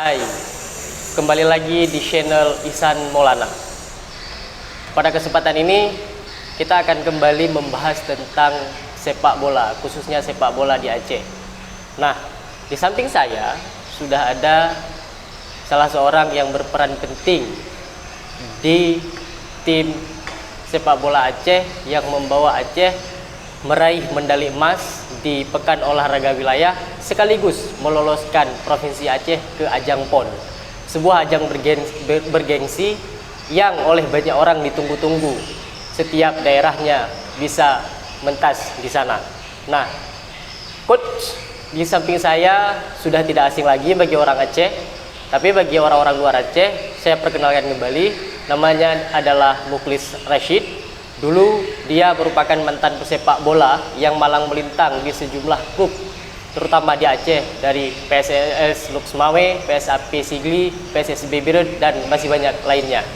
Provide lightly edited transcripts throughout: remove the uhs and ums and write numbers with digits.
Hai, kembali lagi di channel Ihsan Maulana. Pada kesempatan ini kita akan kembali membahas tentang sepak bola, khususnya sepak bola di Aceh. Nah, di samping saya sudah ada salah seorang yang berperan penting di tim sepak bola Aceh yang membawa Aceh meraih medali emas di Pekan Olahraga Wilayah sekaligus meloloskan Provinsi Aceh ke ajang PON. Sebuah ajang bergengsi yang oleh banyak orang ditunggu-tunggu. Setiap daerahnya bisa mentas di sana. Nah, coach di samping saya sudah tidak asing lagi bagi orang Aceh, tapi bagi orang-orang luar Aceh saya perkenalkan kembali, namanya adalah Mukhlis Rashid. Dulu dia merupakan mantan pesepak bola yang malang melintang di sejumlah klub terutama di Aceh, dari PSS Lux Mawé, PSAP Sigli, PSSB Birut, dan masih banyak lainnya.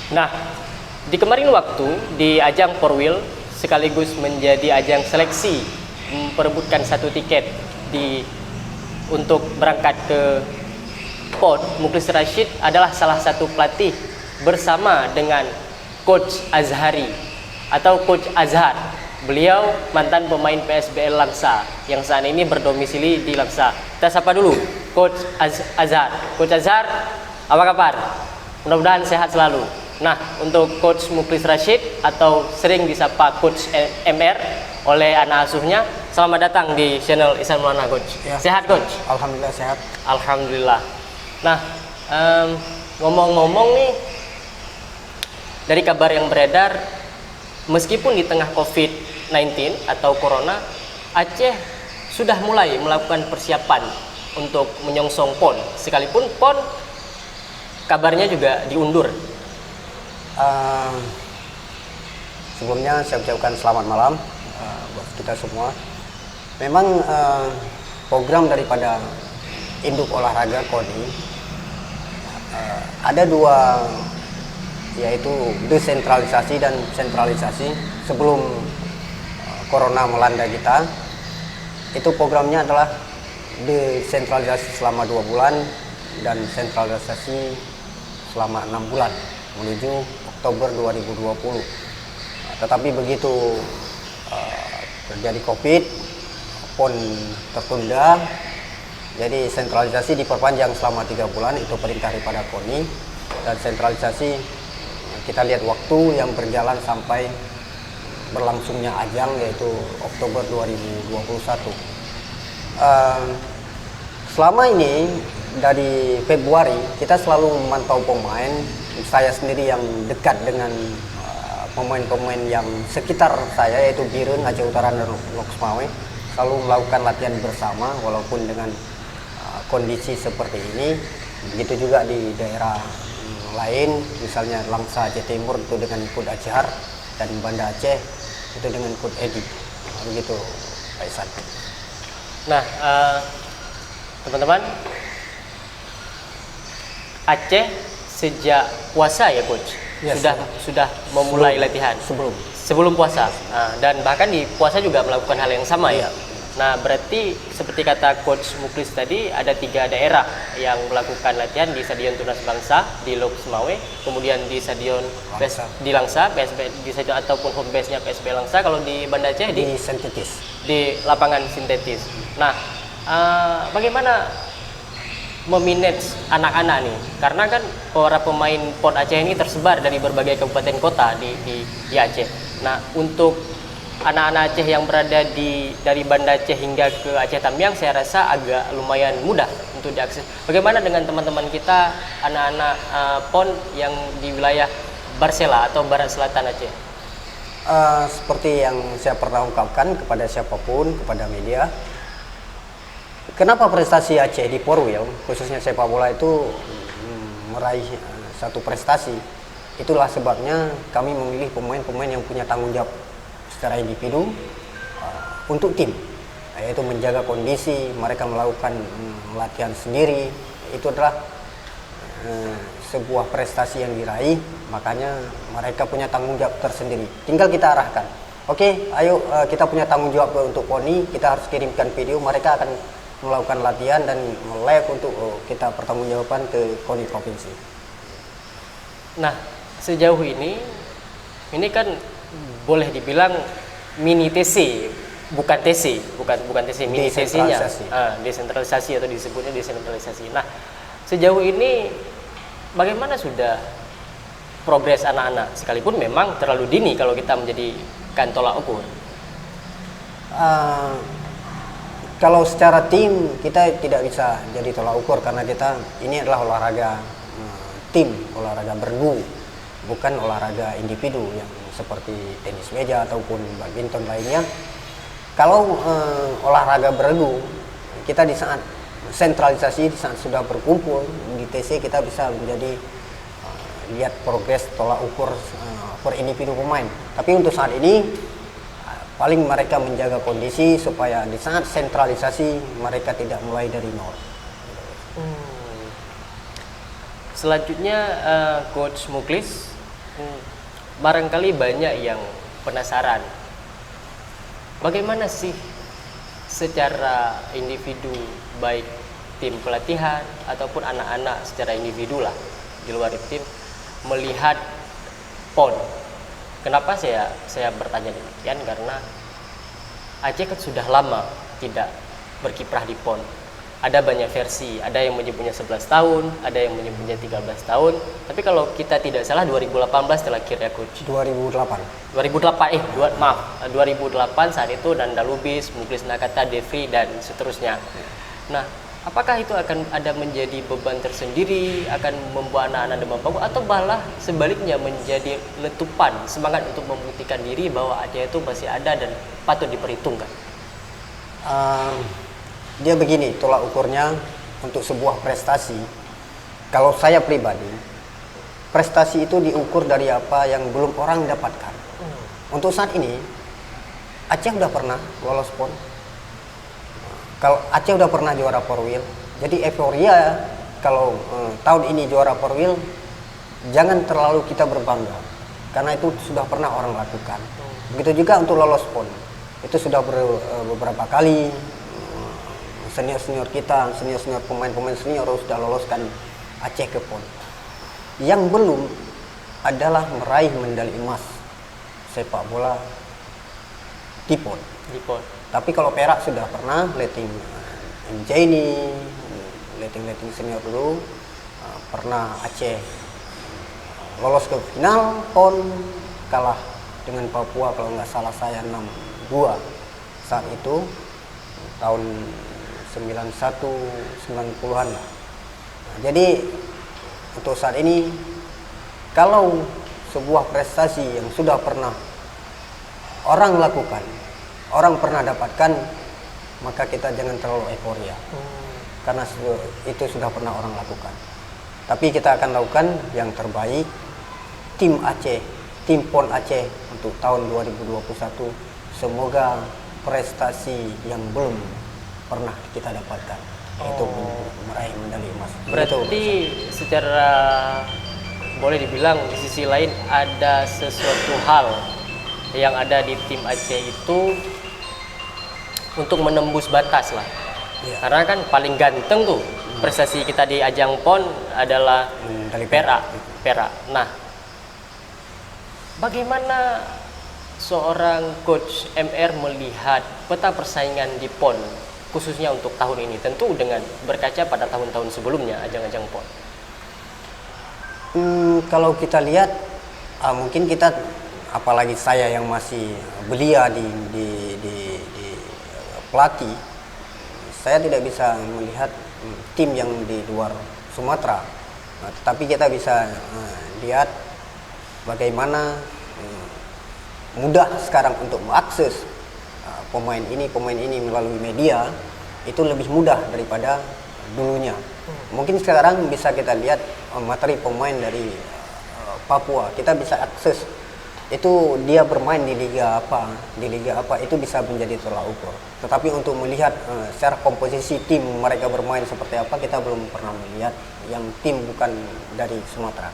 Nah, di kemarin waktu di ajang Porwil sekaligus menjadi ajang seleksi memperebutkan satu tiket untuk berangkat ke PON, Mukhlis Rashid adalah salah satu pelatih bersama dengan Coach Azhari atau Coach Azhar. Beliau mantan pemain PSBL Langsa yang saat ini berdomisili di Langsa. Kita sapa dulu Coach Azhar. Coach Azhar, apa kabar? Mudah-mudahan sehat selalu. Nah, untuk Coach Mukhlis Rashid atau sering disapa Coach MR oleh anak asuhnya, selamat datang di channel Ihsan Maulana, Coach. Ya. Sehat, Coach? Alhamdulillah sehat. Alhamdulillah. Nah, ngomong-ngomong nih, dari kabar yang beredar, meskipun di tengah COVID-19 atau Corona, Aceh sudah mulai melakukan persiapan untuk menyongsong PON. Sekalipun PON kabarnya juga diundur. Sebelumnya saya ucapkan selamat malam buat kita semua. Memang program daripada Induk Olahraga KONI ada dua, yaitu desentralisasi dan sentralisasi. Sebelum corona melanda kita, itu programnya adalah desentralisasi selama 2 bulan dan sentralisasi selama 6 bulan menuju Oktober 2020. Tetapi begitu terjadi COVID, PON tertunda, jadi sentralisasi diperpanjang selama 3 bulan, itu perintah daripada KONI. Dan sentralisasi kita lihat waktu yang berjalan sampai berlangsungnya ajang, yaitu Oktober 2021. Selama ini dari Februari kita selalu memantau pemain. Saya sendiri yang dekat dengan pemain-pemain yang sekitar saya, yaitu Birun, Aceh Utara, dan Lux Mawé, selalu melakukan latihan bersama walaupun dengan kondisi seperti ini. Begitu juga di daerah lain, misalnya Langsa Aceh Timur itu dengan Coach Azhar, dan Banda Aceh itu dengan Coach Edi. Begitu, Pak Ihsan. Nah, teman-teman, Aceh sejak puasa ya, Coach? Ya, sudah memulai latihan sebelum puasa. Nah, dan bahkan di puasa juga melakukan hal yang sama ya. Nah, berarti seperti kata Coach Mukhlis tadi, ada 3 daerah yang melakukan latihan di Stadion Tunas Bangsa di Lux Mawé, kemudian di Stadion di Langsa, PSB di stadion ataupun home base-nya PSB Langsa. Kalau di Banda Aceh di sintetis, di lapangan sintetis. Nah, bagaimana memanage anak-anak nih? Karena kan para pemain PON Aceh ini tersebar dari berbagai kabupaten kota di Aceh. Nah, untuk anak-anak Aceh yang berada dari Banda Aceh hingga ke Aceh Tamiang, saya rasa agak lumayan mudah untuk diakses. Bagaimana dengan teman-teman kita, anak-anak PON yang di wilayah Barsela atau Barat Selatan Aceh? Seperti yang saya pernah ungkapkan kepada siapapun, kepada media, kenapa prestasi Aceh di Porwil, khususnya sepak bola itu meraih satu prestasi? Itulah sebabnya kami memilih pemain-pemain yang punya tanggung jawab secara individu untuk tim, yaitu menjaga kondisi. Mereka melakukan latihan sendiri. Itu adalah sebuah prestasi yang diraih, makanya mereka punya tanggung jawab tersendiri. Tinggal kita arahkan, oke, ayo kita punya tanggung jawab untuk KONI, kita harus kirimkan video, mereka akan melakukan latihan dan live untuk kita pertanggungjawaban ke KONI provinsi. Nah, sejauh ini kan boleh dibilang mini TC, bukan TC, bukan TC, mini TC-nya. Desentralisasi atau disebutnya desentralisasi. Nah, sejauh ini bagaimana sudah progres anak-anak, sekalipun memang terlalu dini kalau kita menjadikan tolak ukur. Kalau secara tim kita tidak bisa jadi tolak ukur karena ini adalah olahraga tim, olahraga bergu, bukan olahraga individu yang seperti tenis meja ataupun badminton lainnya. Kalau olahraga bergu, kita di saat sentralisasi, di saat sudah berkumpul di TC, kita bisa menjadi lihat progres tolak ukur per individu pemain. Tapi untuk saat ini paling mereka menjaga kondisi supaya di saat sentralisasi mereka tidak mulai dari nol. Selanjutnya Coach Muklis, barangkali banyak yang penasaran, bagaimana sih secara individu, baik tim pelatihan ataupun anak-anak secara individu lah di luar tim, melihat PON. Kenapa saya bertanya demikian? Karena Aceh kan sudah lama tidak berkiprah di PON. Ada banyak versi, ada yang menyebutnya 11 tahun, ada yang menyebutnya 13 tahun. Tapi kalau kita tidak salah 2018 terakhir ya Coach. 2008 saat itu Nanda Lubis, Muklis Nakata, Devri dan seterusnya. Nah, apakah itu akan ada menjadi beban tersendiri, akan membuat anak-anak demam panggung, atau malah sebaliknya menjadi letupan semangat untuk membuktikan diri bahwa Aceh itu masih ada dan patut diperhitungkan? Dia begini, tolak ukurnya untuk sebuah prestasi. Kalau saya pribadi, prestasi itu diukur dari apa yang belum orang dapatkan. Untuk saat ini, Aceh udah pernah lolos PON. Kalau Aceh udah pernah juara Porwil, jadi euforia kalau tahun ini juara Porwil, jangan terlalu kita berbangga, karena itu sudah pernah orang lakukan. Begitu juga untuk lolos PON, itu sudah beberapa kali senior-senior kita, senior-senior pemain-pemain senior sudah loloskan Aceh ke PON. Yang belum adalah meraih medali emas sepak bola di PON. Tapi kalau perak sudah pernah, letting Jaini, letting senior dulu, pernah Aceh lolos ke final PON, kalah dengan Papua kalau nggak salah saya 6-2 saat itu tahun 90-an lah. Nah, jadi untuk saat ini kalau sebuah prestasi yang sudah pernah orang lakukan, orang pernah dapatkan, maka kita jangan terlalu euforia. Karena itu sudah pernah orang lakukan. Tapi kita akan lakukan yang terbaik. Tim Aceh, tim PON Aceh untuk tahun 2021, semoga prestasi yang belum pernah kita dapatkan, yaitu meraih medali emas. Berarti secara boleh dibilang di sisi lain ada sesuatu hal yang ada di tim Aceh itu untuk menembus batas lah. Ya. Karena kan paling ganteng tuh prestasi kita di ajang PON adalah perak. Nah, bagaimana seorang Coach MR melihat peta persaingan di PON khususnya untuk tahun ini, tentu dengan berkaca pada tahun-tahun sebelumnya ajang-ajang PON? Kalau kita lihat, mungkin kita, apalagi saya yang masih belia di pelatih, saya tidak bisa melihat tim yang di luar Sumatera. Tetapi kita bisa lihat bagaimana mudah sekarang untuk mengakses pemain ini melalui media, itu lebih mudah daripada dulunya. Mungkin sekarang bisa kita lihat materi pemain dari Papua, kita bisa akses itu dia bermain di liga apa itu bisa menjadi tolak ukur. Tetapi untuk melihat secara komposisi tim mereka bermain seperti apa, kita belum pernah melihat yang tim bukan dari Sumatera.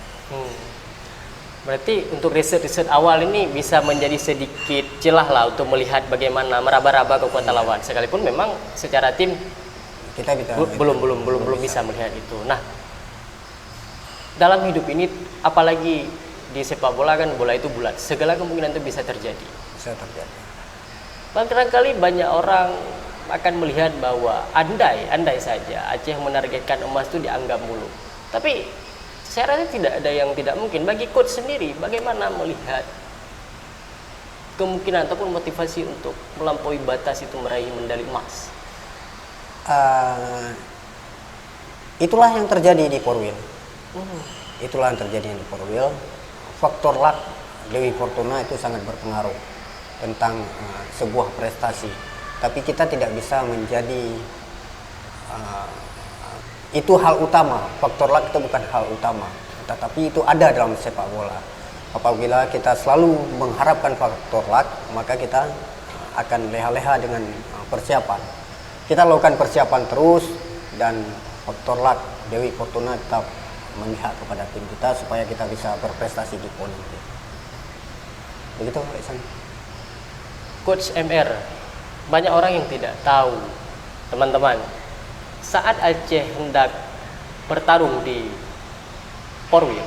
Berarti untuk riset awal ini bisa menjadi sedikit celah lah untuk melihat bagaimana meraba-raba kekuatan lawan. Sekalipun memang secara tim kita bisa belum bisa melihat itu. Nah, dalam hidup ini, apalagi di sepak bola kan, bola itu bulat, segala kemungkinan itu bisa terjadi. Bisa terjadi. Barangkali banyak orang akan melihat bahwa andai saja Aceh menargetkan emas itu dianggap mulu. Tapi saya rasa tidak ada yang tidak mungkin. Bagi coach sendiri, bagaimana melihat kemungkinan ataupun motivasi untuk melampaui batas itu meraih medali emas? Itulah yang terjadi di Porwil. Itulah yang terjadi di Porwil. Faktor luck Dewi Fortuna itu sangat berpengaruh tentang sebuah prestasi. Tapi kita tidak bisa menjadi itu hal utama. Faktor luck itu bukan hal utama, tetapi itu ada dalam sepak bola. Apabila kita selalu mengharapkan faktor luck, maka kita akan leha-leha dengan persiapan. Kita lakukan persiapan terus, dan faktor luck Dewi Fortuna tetap memihak kepada tim kita supaya kita bisa berprestasi di PON. Begitu, Pak Isan. Coach MR, banyak orang yang tidak tahu, teman-teman, saat Aceh hendak bertarung di Porwil,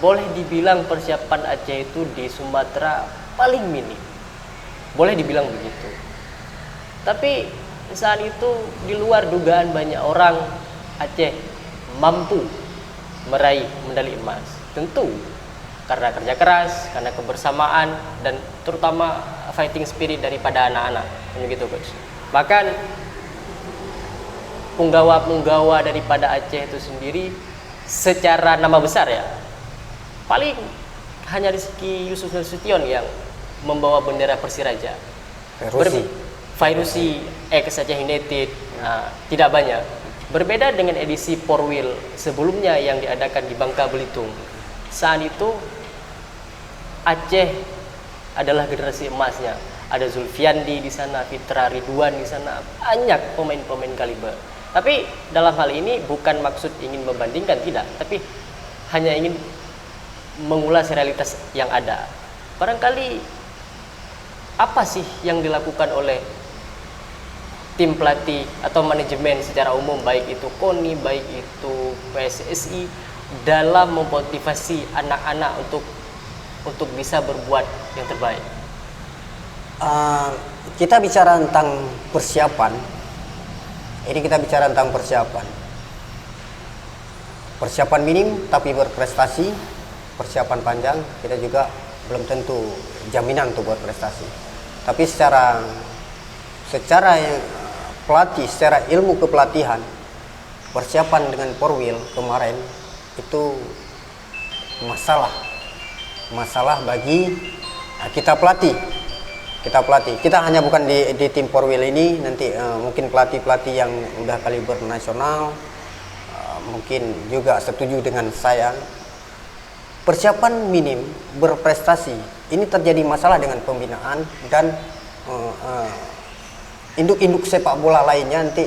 boleh dibilang persiapan Aceh itu di Sumatera paling minim, boleh dibilang begitu. Tapi saat itu di luar dugaan banyak orang, Aceh mampu meraih medali emas. Tentu karena kerja keras, karena kebersamaan, dan terutama fighting spirit daripada anak-anak, begitu coach. Bahkan punggawa-punggawa daripada Aceh itu sendiri secara nama besar ya, paling hanya Rizky Yusuf Nasution yang membawa bendera Persiraja. Fairusi ex Aceh United, tidak banyak. Berbeda dengan edisi Porwil sebelumnya yang diadakan di Bangka Belitung. Saat itu Aceh adalah generasi emasnya. Ada Zulfiandi di sana, Fitra Ridwan di sana, banyak pemain-pemain kaliber. Tapi dalam hal ini bukan maksud ingin membandingkan, tidak, tapi hanya ingin mengulas realitas yang ada. Barangkali apa sih yang dilakukan oleh tim pelatih atau manajemen secara umum, baik itu KONI, baik itu PSSI, dalam memotivasi anak-anak untuk bisa berbuat yang terbaik? Kita bicara tentang persiapan. Ini kita bicara tentang persiapan. Persiapan minim tapi berprestasi. Persiapan panjang kita juga belum tentu jaminan untuk berprestasi. Tapi secara pelatih, secara ilmu kepelatihan, persiapan dengan Porwil kemarin itu masalah bagi kita pelatih. Kita hanya bukan di tim Porwil ini, nanti mungkin pelatih yang udah kaliber nasional mungkin juga setuju dengan saya. Persiapan minim berprestasi ini terjadi masalah dengan pembinaan, dan induk-induk sepak bola lainnya nanti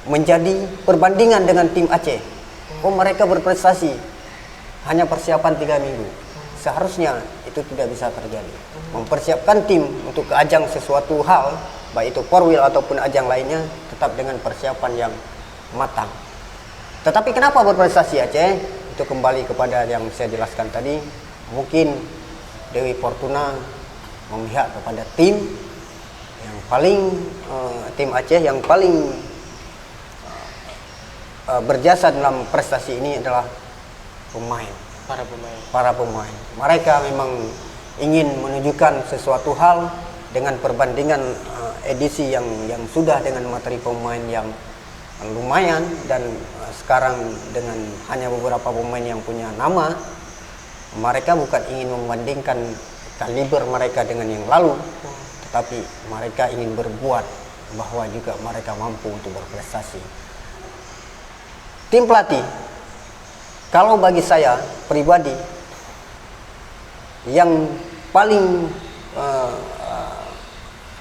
menjadi perbandingan dengan tim Aceh. Mereka berprestasi hanya persiapan 3 minggu. Seharusnya itu tidak bisa terjadi. Mempersiapkan tim untuk ke ajang sesuatu hal, baik itu Porwil ataupun ajang lainnya, tetap dengan persiapan yang matang. Tetapi kenapa berprestasi Aceh? Itu kembali kepada yang saya jelaskan tadi. Mungkin Dewi Fortuna memihak kepada tim yang paling tim Aceh yang paling berjasa dalam prestasi ini adalah para pemain. Mereka memang ingin menunjukkan sesuatu hal dengan perbandingan edisi yang sudah dengan materi pemain yang lumayan, dan sekarang dengan hanya beberapa pemain yang punya nama. Mereka bukan ingin membandingkan kaliber mereka dengan yang lalu, tetapi mereka ingin berbuat bahwa juga mereka mampu untuk berprestasi. Tim pelatih, kalau bagi saya pribadi, yang paling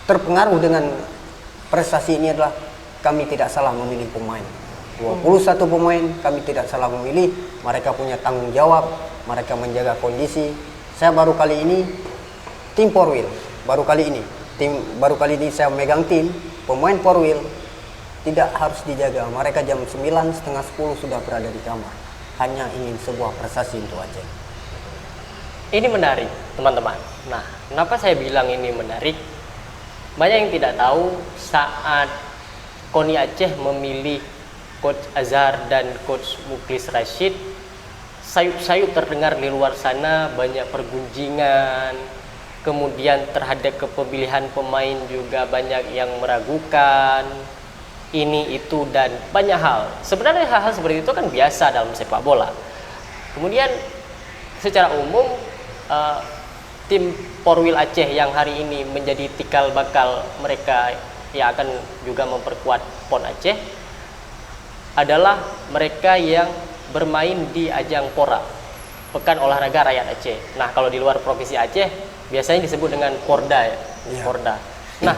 terpengaruh dengan prestasi ini adalah kami tidak salah memilih pemain. 21 pemain kami tidak salah memilih. Mereka punya tanggung jawab, mereka menjaga kondisi. Saya baru kali ini tim Porwil, baru kali ini saya megang tim pemain Porwil tidak harus dijaga. Mereka jam 9, setengah 10 sudah berada di kamar. Hanya ingin sebuah prestasi untuk Aceh. Ini menarik, teman-teman. Nah, kenapa saya bilang ini menarik? Banyak yang tidak tahu saat KONI Aceh memilih Coach Azhar dan Coach Muklis Rashid, sayup-sayup terdengar di luar sana banyak pergunjingan, kemudian terhadap kepemilihan pemain juga banyak yang meragukan, ini, itu, dan banyak hal. Sebenarnya hal-hal seperti itu kan biasa dalam sepak bola. Kemudian secara umum tim Porwil Aceh yang hari ini menjadi tikal bakal mereka yang akan juga memperkuat PON Aceh adalah mereka yang bermain di ajang PORA, Pekan Olahraga Rakyat Aceh. Nah, kalau di luar provinsi Aceh biasanya disebut dengan Porda ya. Porda. Nah,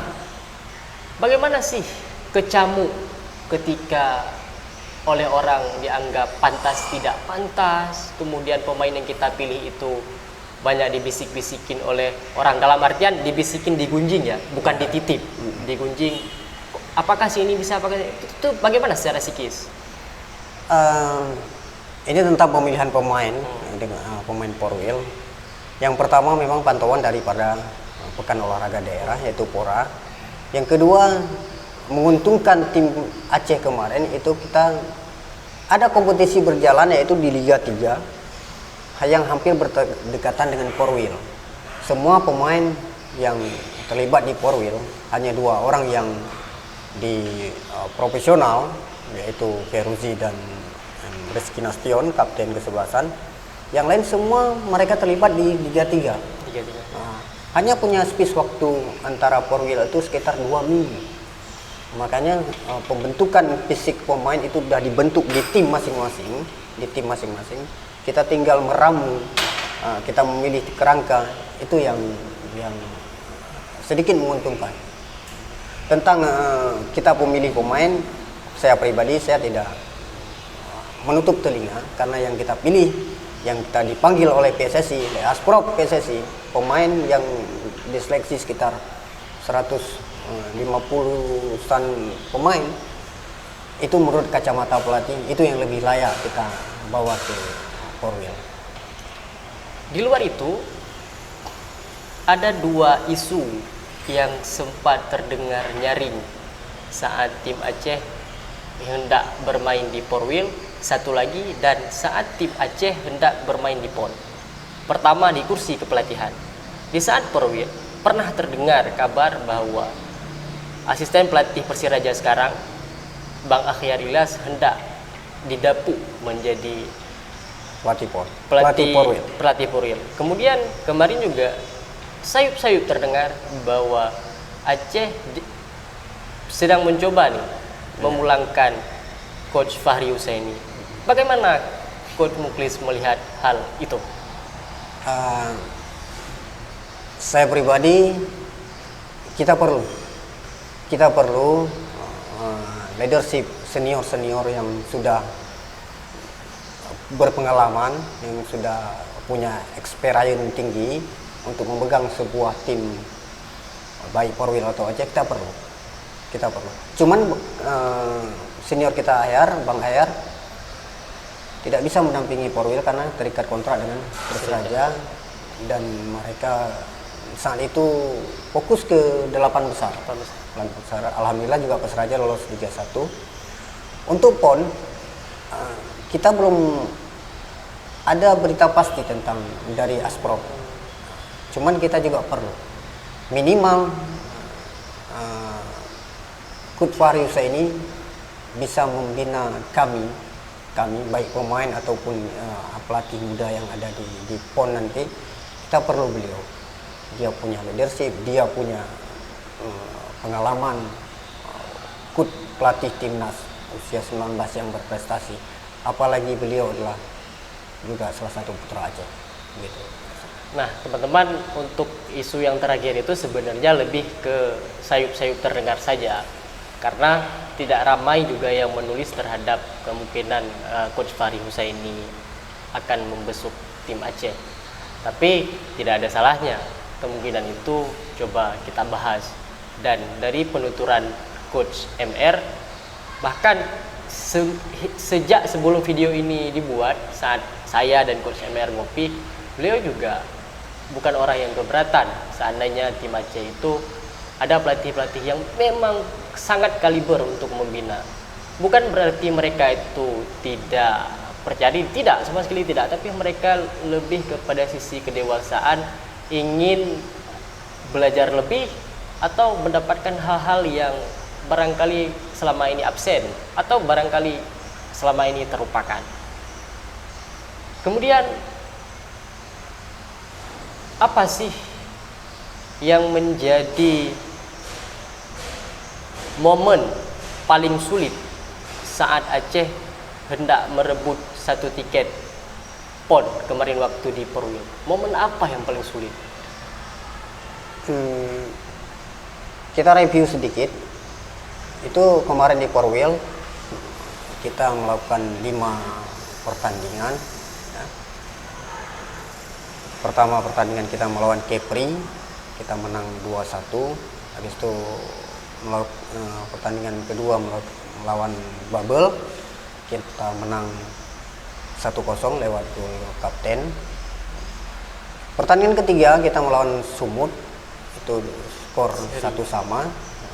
bagaimana sih kecamu ketika oleh orang dianggap pantas tidak pantas, kemudian pemain yang kita pilih itu banyak dibisik-bisikin oleh orang, dalam artian dibisikin, digunjing ya, bukan dititip, digunjing. Apakah sih ini bisa, apakah itu bagaimana secara psikis? Ini tentang pemilihan pemain dengan pemain Porwil. Yang pertama memang pantauan daripada Pekan Olahraga Daerah yaitu PORA. Yang kedua, menguntungkan tim Aceh kemarin itu kita ada kompetisi berjalan yaitu di Liga 3 yang hampir berdekatan dengan Porwil. Semua pemain yang terlibat di Porwil, hanya 2 orang yang di profesional yaitu Feruzi dan Rizky Nastion, kapten kesebelasan. Yang lain semua mereka terlibat di Liga 3. Hanya punya space waktu antara Porwil itu sekitar 2 minggu. Makanya pembentukan fisik pemain itu sudah dibentuk di tim masing-masing, Kita tinggal meramu, kita memilih kerangka, itu yang sedikit menguntungkan. Tentang kita pemilih pemain, saya pribadi saya tidak menutup telinga karena yang kita pilih, yang kita dipanggil oleh PSSI, oleh Asprop PSSI, pemain yang diseleksi sekitar 150-an pemain, itu menurut kacamata pelatih itu yang lebih layak kita bawa ke Porwil. Di luar itu ada 2 isu yang sempat terdengar nyaring saat tim Aceh hendak bermain di Porwil, satu lagi dan saat tim Aceh hendak bermain di PON. Pertama di kursi kepelatihan. Di saat Porwil pernah terdengar kabar bahwa asisten pelatih Persiraja sekarang, Bang Akhyar Ilyas, hendak didapuk menjadi Pelatih PON. Pelatih Porwil. Kemudian kemarin juga sayup-sayup terdengar bahwa Aceh sedang mencoba nih memulangkan Coach Fahri Husaini. Bagaimana Coach Muklis melihat hal itu? Saya pribadi kita perlu leadership senior yang sudah berpengalaman, yang sudah punya experience tinggi untuk memegang sebuah tim baik Porwil atau Aceh. Kita perlu. Cuman senior kita Bang Hayar tidak bisa mendampingi Porwil karena terikat kontrak dengan Persiraja, dan mereka saat itu fokus ke 8 besar. Alhamdulillah juga Persiraja lolos Liga 1. Untuk PON kita belum ada berita pasti tentang dari Asprop. Cuman kita juga perlu minimal Coach Fahri Husaini bisa membina kami baik pemain ataupun pelatih muda yang ada di PON nanti. Kita perlu beliau. Dia punya leadership, dia punya pengalaman, pelatih timnas usia 19 yang berprestasi. Apalagi beliau adalah juga salah satu putra Aceh. Gitu. Nah, teman-teman, untuk isu yang terakhir itu sebenarnya lebih ke sayup-sayup terdengar saja. Karena tidak ramai juga yang menulis terhadap kemungkinan Coach Fahri Husaini akan membesuk tim Aceh. Tapi tidak ada salahnya kemungkinan itu coba kita bahas. Dan dari penuturan Coach MR, Bahkan sejak sebelum video ini dibuat, saat saya dan Coach MR ngopi, beliau juga bukan orang yang keberatan seandainya tim Aceh itu ada pelatih-pelatih yang memang sangat kaliber untuk membina. Bukan berarti mereka itu tidak percaya diri, tidak, sama sekali tidak, tapi mereka lebih kepada sisi kedewasaan, ingin belajar lebih atau mendapatkan hal-hal yang barangkali selama ini absen atau barangkali selama ini terlupakan. Kemudian apa sih yang menjadi momen paling sulit saat Aceh hendak merebut satu tiket PON kemarin waktu di Perwil? Momen apa yang paling sulit? Kita review sedikit. Itu kemarin di Perwil kita melakukan 5 pertandingan. Ya. Pertama pertandingan kita melawan Kepri, kita menang 2-1. Habis itu pertandingan kedua melawan Babel, kita menang 1-0 lewat gol kapten. Pertandingan ketiga kita melawan Sumut, itu skor 1-1.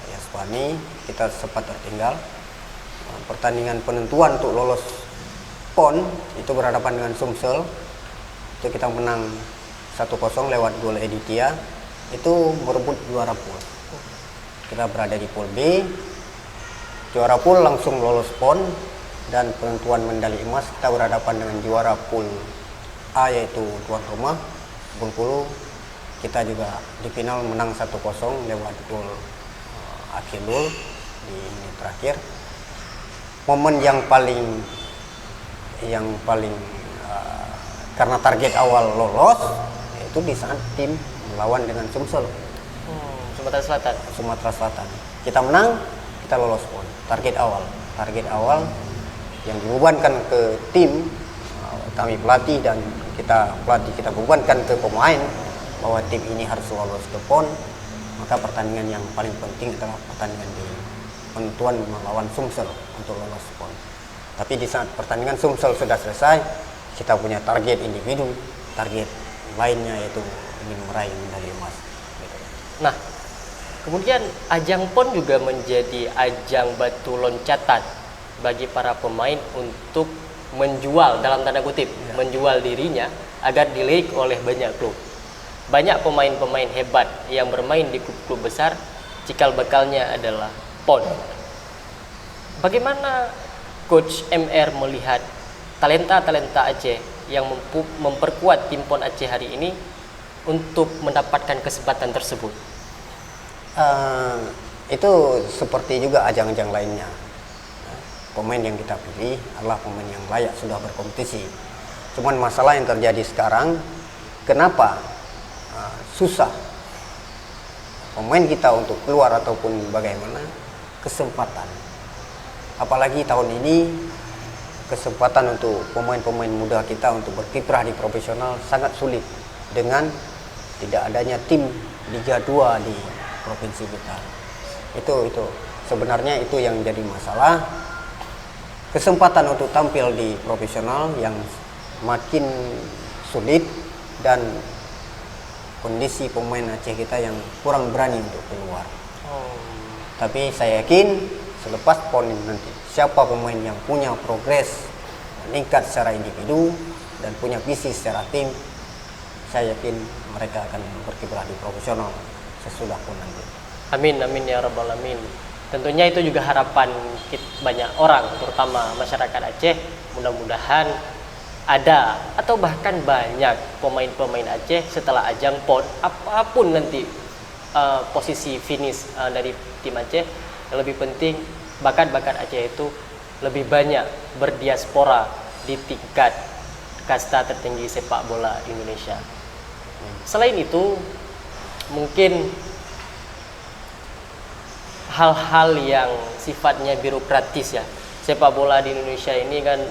Yaswani kita sempat tertinggal. Pertandingan penentuan untuk lolos PON itu berhadapan dengan Sumsel, itu kita menang 1-0 lewat gol Editia, itu merebut juara pool. Kita berada di pool B, juara pool langsung lolos PON, dan penentuan medali emas kita berhadapan dengan juara pool A yaitu tuan rumah Bengkulu. Kita juga di final menang 1-0 lewat gol Akilul di menit terakhir. Momen yang paling karena target awal lolos itu di saat tim melawan dengan Sumsel, Sumatera Selatan. Kita menang, kita lolos PON. Target awal yang dibebankan ke tim, kami pelatih dan kita bebankan ke pemain bahwa tim ini harus lolos ke PON. Maka pertandingan yang paling penting adalah pertandingan di penentuan melawan Sumsel untuk lolos PON. Tapi di saat pertandingan Sumsel sudah selesai, kita punya target individu, target lainnya yaitu ingin meraih medali emas. Nah, kemudian ajang PON juga menjadi ajang batu loncatan bagi para pemain untuk menjual, dalam tanda kutip, menjual dirinya agar dilirik oleh banyak klub. Banyak pemain-pemain hebat yang bermain di klub-klub besar, cikal bakalnya adalah PON. Bagaimana Coach MR melihat talenta-talenta Aceh yang memperkuat tim PON Aceh hari ini untuk mendapatkan kesempatan tersebut? Itu seperti juga ajang-ajang lainnya. Pemain yang kita pilih adalah pemain yang layak sudah berkompetisi. Cuman masalah yang terjadi sekarang, kenapa susah pemain kita untuk keluar ataupun bagaimana kesempatan. Apalagi tahun ini kesempatan untuk pemain-pemain muda kita untuk berkiprah di profesional sangat sulit dengan tidak adanya tim Liga 2 di provinsi kita. Itu sebenarnya itu yang jadi masalah. Kesempatan untuk tampil di profesional yang makin sulit dan kondisi pemain Aceh kita yang kurang berani untuk keluar. Tapi saya yakin selepas PON nanti siapa pemain yang punya progres meningkat secara individu dan punya visi secara tim, saya yakin mereka akan berkiprah di profesional sesudah PON nanti. Amin, amin ya rabbal alamin. Tentunya itu juga harapan banyak orang, terutama masyarakat Aceh. Mudah-mudahan ada atau bahkan banyak pemain-pemain Aceh setelah ajang PON, apapun nanti posisi finish dari tim Aceh, yang lebih penting bakat-bakat Aceh itu lebih banyak berdiaspora di tingkat kasta tertinggi sepak bola Indonesia. Selain itu, mungkin hal-hal yang sifatnya birokratis ya. Sepak bola di Indonesia ini kan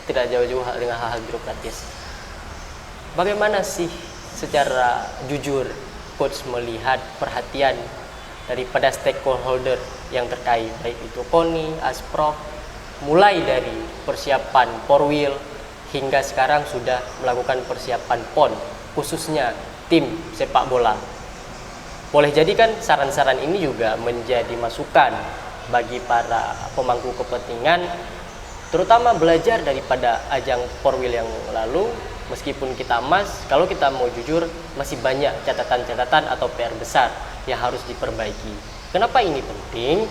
tidak jauh-jauh dengan hal-hal birokratis. Bagaimana sih secara jujur Coach melihat perhatian daripada stakeholder yang terkait, baik itu KONI, Asprof, mulai dari persiapan Porwil hingga sekarang sudah melakukan persiapan PON, khususnya tim sepak bola. Boleh jadi kan saran-saran ini juga menjadi masukan bagi para pemangku kepentingan, terutama belajar daripada ajang Porwil yang lalu. Meskipun kita emas, kalau kita mau jujur masih banyak catatan-catatan atau PR besar yang harus diperbaiki. Kenapa ini penting?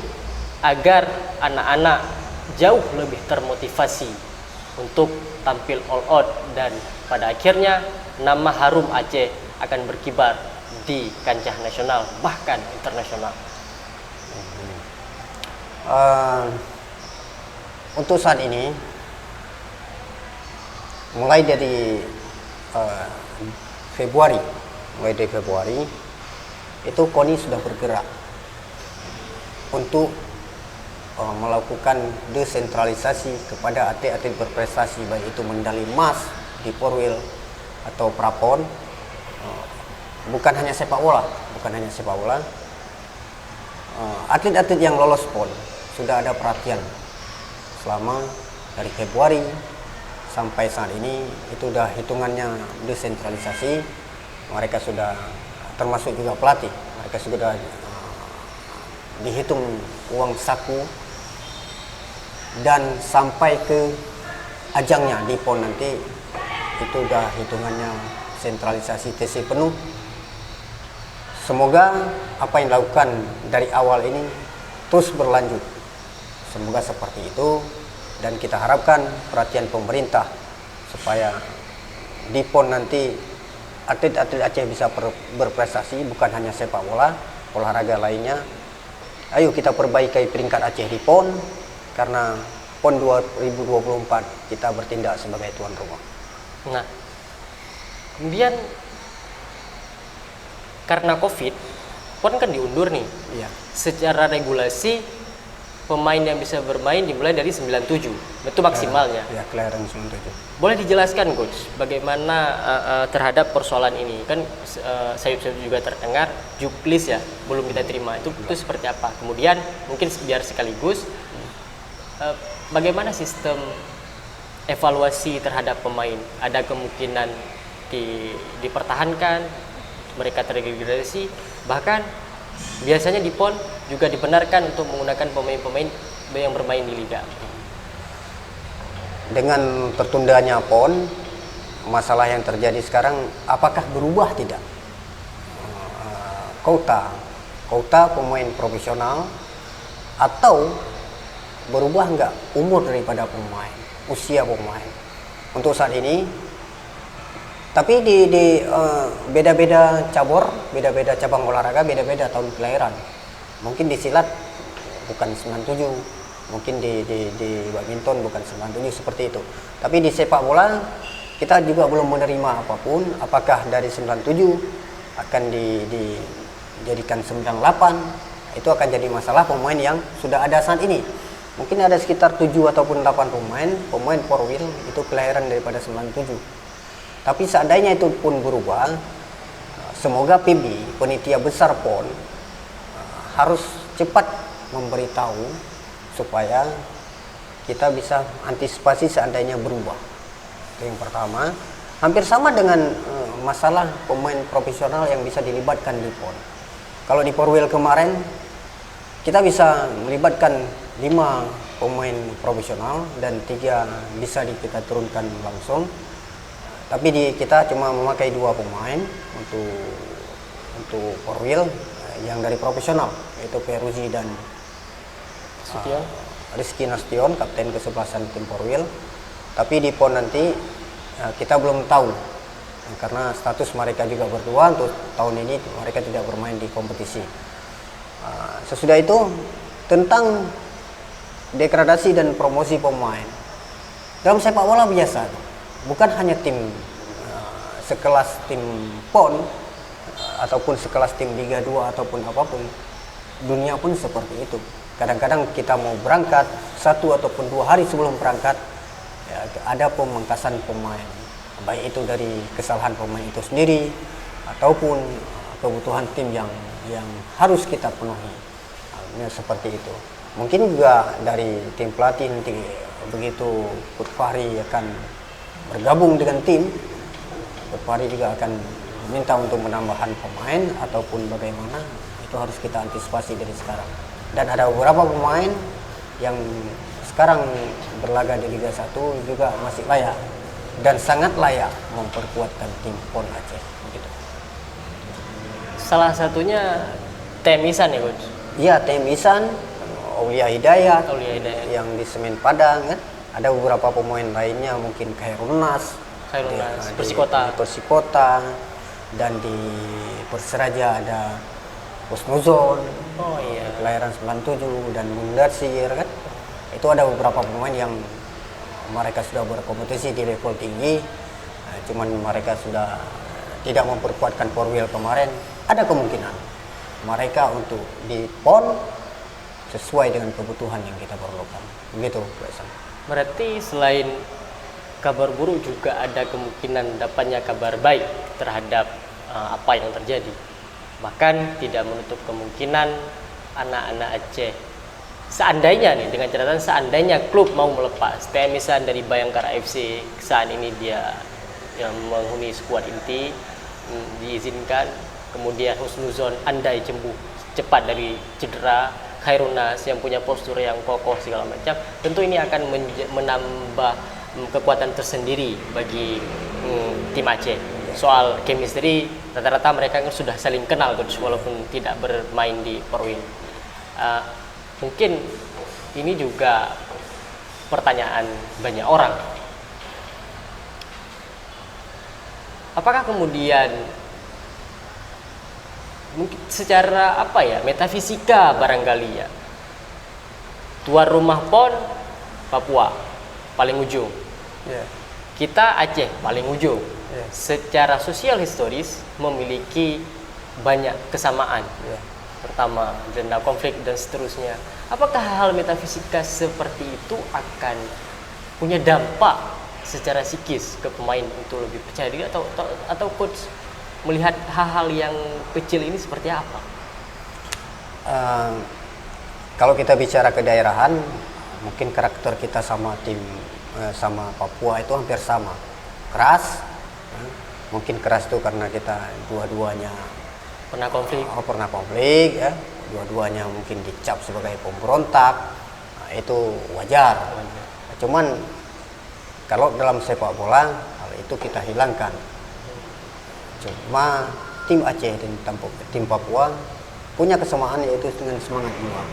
Agar anak-anak jauh lebih termotivasi untuk tampil all out, dan pada akhirnya nama harum Aceh akan berkibar di kancah nasional bahkan internasional. Untuk saat ini mulai dari Februari itu KONI sudah bergerak untuk melakukan desentralisasi kepada atlet-atlet berprestasi, baik itu medali emas di Porwil atau Prapon. Bukan hanya sepak bola, atlet-atlet yang lolos PON sudah ada perhatian selama dari Februari sampai saat ini. Itu udah hitungannya desentralisasi. Mereka sudah termasuk juga pelatih, mereka sudah dihitung uang saku, dan sampai ke ajangnya di PON nanti itu udah hitungannya sentralisasi TC penuh. Semoga apa yang dilakukan dari awal ini terus berlanjut. Semoga seperti itu, dan kita harapkan perhatian pemerintah supaya di PON nanti atlet-atlet Aceh bisa berprestasi, bukan hanya sepak bola, olahraga lainnya. Ayo kita perbaiki peringkat Aceh di PON, karena PON 2024 kita bertindak sebagai tuan rumah. Nah, kemudian karena COVID, PON kan diundur nih. Iya. Secara regulasi pemain yang bisa bermain dimulai dari 97, itu maksimalnya. Ya, kelahiran 97. Boleh dijelaskan Coach, bagaimana terhadap persoalan ini? Kan sayup-sayup juga terdengar juklis ya, belum kita terima. Itu seperti apa? Kemudian mungkin biar sekaligus bagaimana sistem evaluasi terhadap pemain? Ada kemungkinan dipertahankan, mereka terdegradasi, bahkan biasanya di PON juga dibenarkan untuk menggunakan pemain-pemain yang bermain di liga. Dengan tertundanya PON, masalah yang terjadi sekarang apakah berubah tidak? Kota pemain profesional, atau berubah enggak umur daripada pemain, usia pemain? Untuk saat ini, tapi di beda-beda cabang olahraga, beda-beda tahun kelahiran. Mungkin di silat bukan 97, mungkin di badminton bukan 97, seperti itu. Tapi di sepak bola kita juga belum menerima apapun, apakah dari 97 akan dijadikan 98. Itu akan jadi masalah pemain yang sudah ada saat ini. Mungkin ada sekitar 7 ataupun 8 pemain Porwil itu kelahiran daripada 97. Tapi seandainya itu pun berubah, semoga PB, panitia besar PON, harus cepat memberitahu supaya kita bisa antisipasi seandainya berubah. Itu yang pertama. Hampir sama dengan masalah pemain profesional yang bisa dilibatkan di PON. Kalau di Porwil kemarin kita bisa melibatkan 5 pemain profesional dan 3 bisa kita turunkan langsung. Tapi kita cuma memakai 2 pemain untuk Porwil yang dari profesional, yaitu Feruzi dan Rizky Nasution, kapten kesebelasan tim Porwil. Tapi di PON nanti kita belum tahu, karena status mereka juga berdua untuk tahun ini mereka tidak bermain di kompetisi. Sesudah itu tentang degradasi dan promosi pemain dalam sepak bola biasa, bukan hanya tim sekelas tim PON ataupun sekelas tim Liga 2 ataupun apapun, dunia pun seperti itu. Kadang-kadang kita mau berangkat 1 ataupun 2 hari sebelum berangkat, ya, ada pemangkasan pemain, baik itu dari kesalahan pemain itu sendiri ataupun kebutuhan tim yang harus kita penuhi. Halnya seperti itu. Mungkin juga dari tim pelatih nanti begitu Coach Fahri akan bergabung dengan tim, Coach Fahri juga akan minta untuk menambahkan pemain ataupun bagaimana, itu harus kita antisipasi dari sekarang. Dan ada beberapa pemain yang sekarang berlaga di Liga 1 juga masih layak dan sangat layak memperkuatkan tim PON Aceh. Begitu. Salah satunya Temisan ya Coach? Iya, Temisan, Aulia Hidayat, Aulia Hidayat. yang di Semen Padang kan. Ada beberapa pemain lainnya mungkin Khairul Nas, di Persikota, dan di Persiraja ada Husnuzon, Oh iya. Kelahiran 97 dan Mundarsir kan. Itu ada beberapa pemain yang mereka sudah berkompetisi di level tinggi, cuman mereka sudah tidak memperkuatkan Porwil kemarin. Ada kemungkinan mereka untuk di PON sesuai dengan kebutuhan yang kita perlukan. Begitu, Pak Isan. Berarti selain kabar buruk juga ada kemungkinan dapatnya kabar baik terhadap apa yang terjadi. Bahkan tidak menutup kemungkinan anak-anak Aceh, seandainya nih, dengan catatan seandainya klub mau melepas Temisan dari Bayangkara FC, saat ini dia yang menghuni skuad inti, diizinkan. Kemudian Husnuzon andai sembuh cepat dari cedera, Khairunas yang punya postur yang kokoh segala macam, tentu ini akan menambah kekuatan tersendiri bagi tim Aceh. Soal chemistry, rata-rata mereka kan sudah saling kenal Coach, walaupun tidak bermain di Porwil. Mungkin ini juga pertanyaan banyak orang. Apakah kemudian mungkin secara metafisika barangkali ya, tuan rumah PON Papua paling ujung, kita Aceh paling ujung, secara sosial historis memiliki banyak kesamaan, pertama denda konflik dan seterusnya. Apakah hal metafisika seperti itu akan punya dampak secara psikis ke pemain untuk lebih percaya diri, atau coach melihat hal-hal yang kecil ini seperti apa? Kalau kita bicara kedaerahan, mungkin karakter kita sama tim sama Papua itu hampir sama, keras. Mungkin keras itu karena kita dua-duanya Pernah konflik ya, dua-duanya mungkin dicap sebagai pemberontak, itu wajar. Cuman kalau dalam sepak bola hal itu kita hilangkan. Cuma tim Aceh dan tim Papua punya kesamaan, yaitu dengan semangat juang.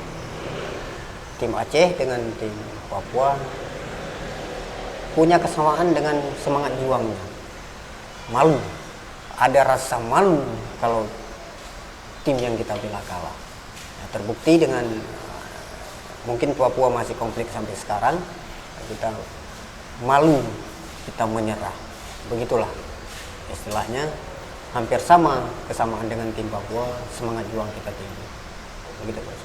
Tim Aceh dengan tim Papua punya kesamaan dengan semangat juangnya. Malu, ada rasa malu kalau tim yang kita bela kalah. Terbukti dengan mungkin Papua masih konflik sampai sekarang, kita malu, kita menyerah. Begitulah istilahnya. Hampir sama kesamaan dengan tim Papua, semangat juang kita tinggi. Begitu Pak.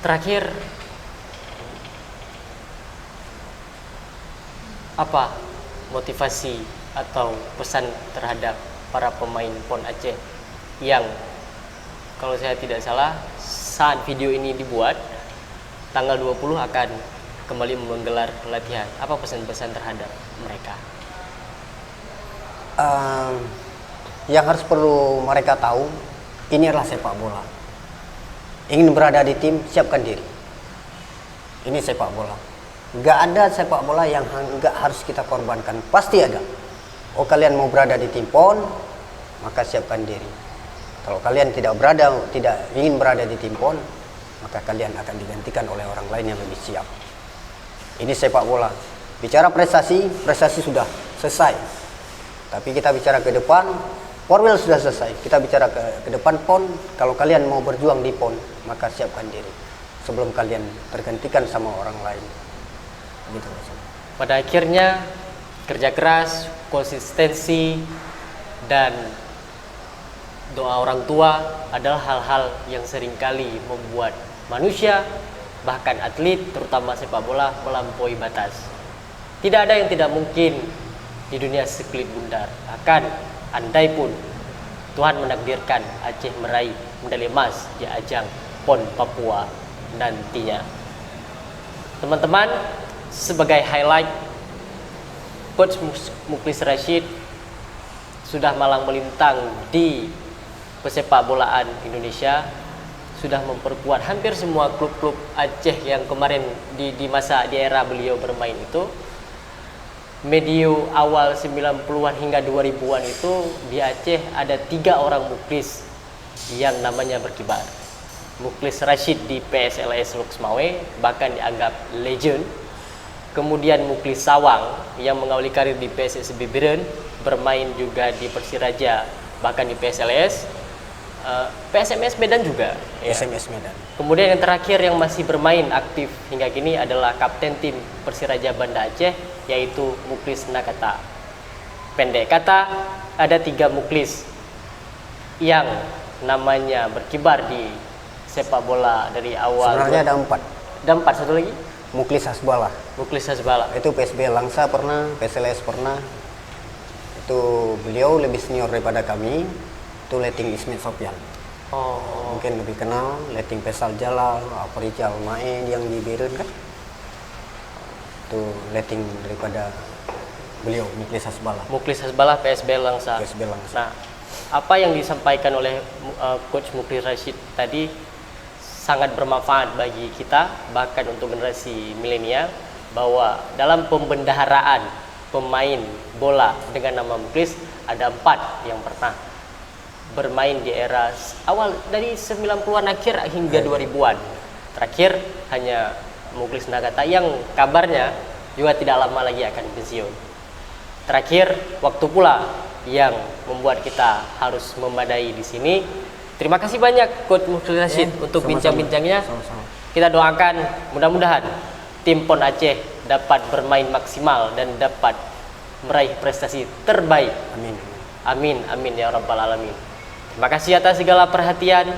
Terakhir, apa motivasi atau pesan terhadap para pemain PON Aceh yang, kalau saya tidak salah, saat video ini dibuat tanggal 20 akan kembali menggelar latihan. Apa pesan-pesan terhadap mereka? Yang harus perlu mereka tahu, ini adalah sepak bola. Ingin berada di tim, siapkan diri. Ini sepak bola. Gak ada sepak bola yang gak harus kita korbankan. Pasti ada. Oh, kalian mau berada di tim PON, maka siapkan diri. Kalau kalian tidak ingin berada di tim PON, maka kalian akan digantikan oleh orang lain yang lebih siap. Ini sepak bola. Bicara prestasi sudah selesai. Tapi kita bicara ke depan, Porwil sudah selesai. Kita bicara ke depan PON. Kalau kalian mau berjuang di PON, maka siapkan diri sebelum kalian tergantikan sama orang lain. Gitu. Pada akhirnya, kerja keras, konsistensi, dan doa orang tua adalah hal-hal yang seringkali membuat manusia, bahkan atlet, terutama sepak bola, melampaui batas. Tidak ada yang tidak mungkin di dunia sekelip bundar. Bahkan andai pun Tuhan menakdirkan Aceh meraih medali emas di ajang PON Papua nantinya. Teman-teman, sebagai highlight, Coach Muklis Rashid sudah malang melintang di pesepak bolaan Indonesia, sudah memperkuat hampir semua klub-klub Aceh yang kemarin di masa di era beliau bermain itu. Medio awal 90-an hingga 2000-an itu di Aceh ada 3 orang muklis yang namanya berkibar. Muklis Rashid di PSLS Luxmawe bahkan dianggap legend. Kemudian Muklis Sawang yang mengawali karir di PSSB Biren, bermain juga di Persiraja bahkan di PSLS, PSMS Medan juga. SMS Medan. Kemudian yang terakhir yang masih bermain aktif hingga kini adalah kapten tim Persiraja Banda Aceh, yaitu Muklis Nakata. Pendek kata, ada 3 muklis yang namanya berkibar di sepak bola dari awal. Sebenarnya ada 4. Ada 4, satu lagi? Muklis Hasbala. Muklis Hasbala. Itu PSB Langsa pernah, PSLS pernah. Itu beliau lebih senior daripada kami. Itu Leting Ismet Sofian. Oh, Mungkin lebih kenal Leting Pesal Jalal, Perijal Mae yang di Biren kan. Itu Leting daripada beliau, Muklis Hasbala. Muklis Hasbala PSB Langsa. PSB Langsa. Nah, apa yang disampaikan oleh Coach Muklis Rashid tadi sangat bermanfaat bagi kita, bahkan untuk generasi milenial, bahwa dalam pembendaharaan pemain bola dengan nama Muklis ada 4 yang pernah bermain di era awal dari 90-an akhir hingga 2000-an. Terakhir hanya Muklis Nakata yang kabarnya juga tidak lama lagi akan pensiun. Terakhir waktu pula yang membuat kita harus memadai di sini. Terima kasih banyak Coach Muklis Rashid untuk bincang-bincangnya. Kita doakan mudah-mudahan tim PON Aceh dapat bermain maksimal dan dapat meraih prestasi terbaik. Amin. Amin, amin ya rabbal alamin. Terima kasih atas segala perhatian.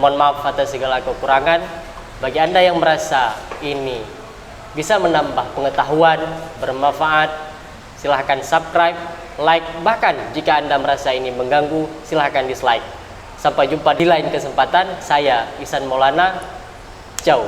Mohon maaf atas segala kekurangan. Bagi Anda yang merasa ini bisa menambah pengetahuan, bermanfaat, silahkan subscribe, like, bahkan jika Anda merasa ini mengganggu, silahkan dislike. Sampai jumpa di lain kesempatan. Saya Ihsan Maulana. Ciao.